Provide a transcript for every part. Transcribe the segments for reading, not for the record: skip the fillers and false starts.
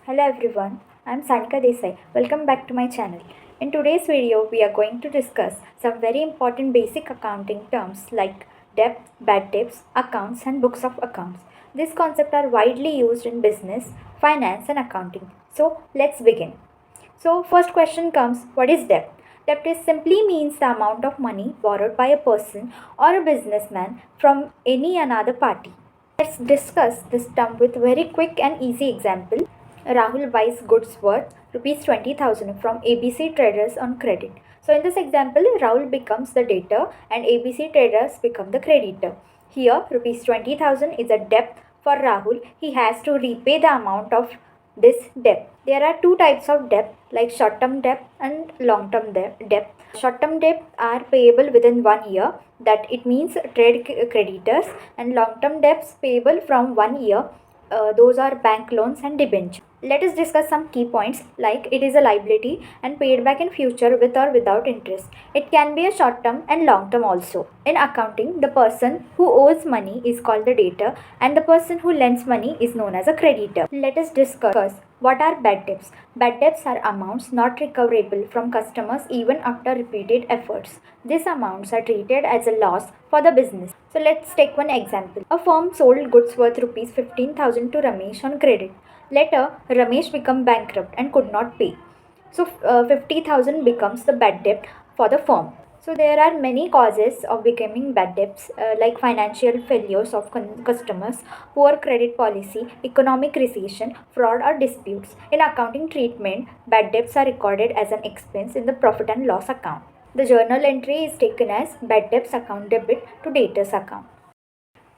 Hello everyone, I am Sanika Desai. Welcome back to my channel. In today's video, we are going to discuss some very important basic accounting terms like debt, bad debts, accounts and books of accounts. These concepts are widely used in business, finance and accounting. So let's begin. So first question comes, what is debt? Debt is simply means the amount of money borrowed by a person or a businessman from any another party. Let's discuss this term with very quick and easy example. Rahul buys goods worth rupees 20,000 from ABC Traders on credit. So in this example, Rahul becomes the debtor and ABC Traders become the creditor. Here, rupees 20,000 is a debt for Rahul. He has to repay the amount of this debt. There are two types of debt like short-term debt and long-term debt. Short-term debt are payable within 1 year, that it means trade creditors, and long-term debts payable from 1 year, those are bank loans and debenture. Let us discuss some key points like it is a liability and paid back in future with or without interest. It can be a short term and long term also. In accounting, the person who owes money is called the debtor and the person who lends money is known as a creditor. Let us discuss what are bad debts. Bad debts are amounts not recoverable from customers even after repeated efforts. These amounts are treated as a loss for the business. So let's take one example. A firm sold goods worth rupees 15,000 to Ramesh on credit. Later, Ramesh became bankrupt and could not pay. So 50,000 becomes the bad debt for the firm. So there are many causes of becoming bad debts like financial failures of customers, poor credit policy, economic recession, fraud or disputes. In accounting treatment, bad debts are recorded as an expense in the profit and loss account. The journal entry is taken as bad debts account debit to debtors account.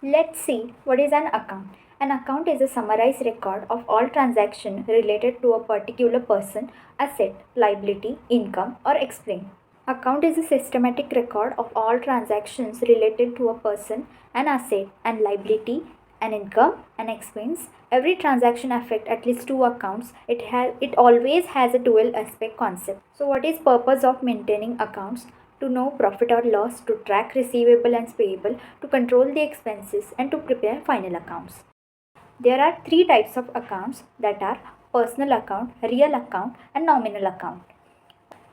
Let's see what is an account. An account is a summarized record of all transactions related to a particular person, asset, liability, income, or explain. Account is a systematic record of all transactions related to a person, an asset, and liability, an income, and expense. Every transaction affects at least two accounts. It always has a dual aspect concept. So what is purpose of maintaining accounts? To know profit or loss, to track receivable and payable, to control the expenses, and to prepare final accounts. There are three types of accounts, that are personal account, real account, and nominal account.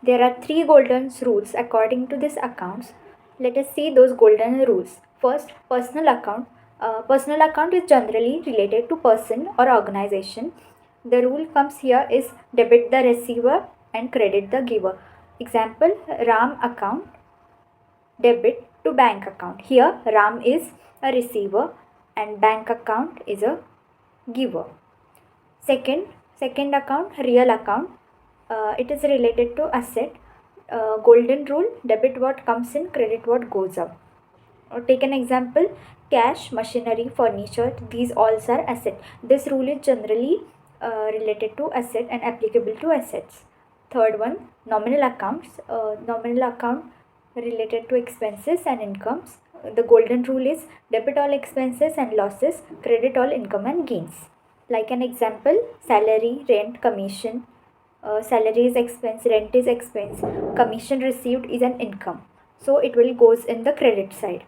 There are three golden rules according to these accounts. Let us see those golden rules. First, personal account. Personal account is generally related to person or organization. The rule comes here is debit the receiver and credit the giver. Example, Ram account debit to bank account. Here Ram is a receiver and bank account is a giver. Second account, real account. It is related to asset. Golden rule, debit what comes in, credit what goes out. Take an example, cash, machinery, furniture, these all are asset. This rule is generally related to asset and applicable to assets. Third one, nominal accounts. Nominal account related to expenses and incomes. The golden rule is debit all expenses and losses, credit all income and gains. Like an example, salary, rent, commission. Salary is expense, rent is expense, commission received is an income. So it will goes in the credit side.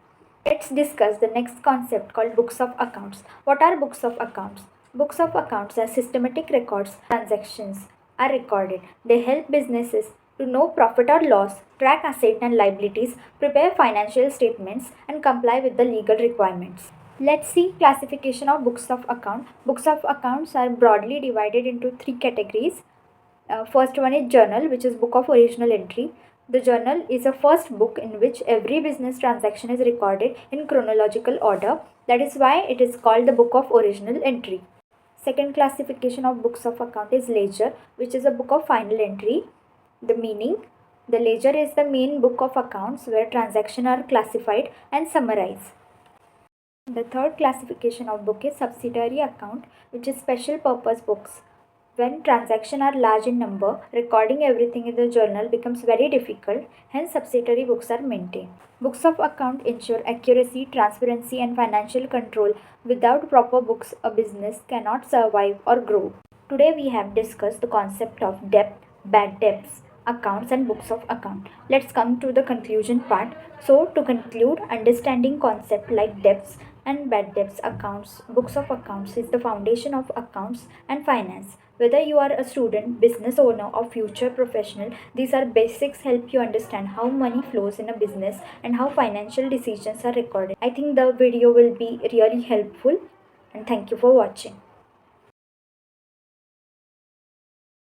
Let's discuss the next concept called books of accounts. What are books of accounts? Books of accounts are systematic records. Transactions are recorded. They help businesses to know profit or loss, track assets and liabilities, prepare financial statements, and comply with the legal requirements. Let's see classification of books of account. Books of accounts are broadly divided into three categories. First one is journal, which is book of original entry. The journal is a first book in which every business transaction is recorded in chronological order. That is why it is called the book of original entry. Second classification of books of account is ledger, which is a book of final entry. The meaning, the ledger is the main book of accounts where transactions are classified and summarized. The third classification of book is subsidiary account, which is special purpose books. When transactions are large in number, recording everything in the journal becomes very difficult, hence subsidiary books are maintained. Books of account ensure accuracy, transparency and financial control. Without proper books, a business cannot survive or grow. Today we have discussed the concept of debt, bad debts, accounts and books of account. Let's come to the conclusion part. So to conclude, understanding concept like debts, and bad debts accounts, books of accounts is the foundation of accounts and finance. Whether you are a student, business owner, or future professional, these are basics help you understand how money flows in a business and how financial decisions are recorded. I think the video will be really helpful, and thank you for watching.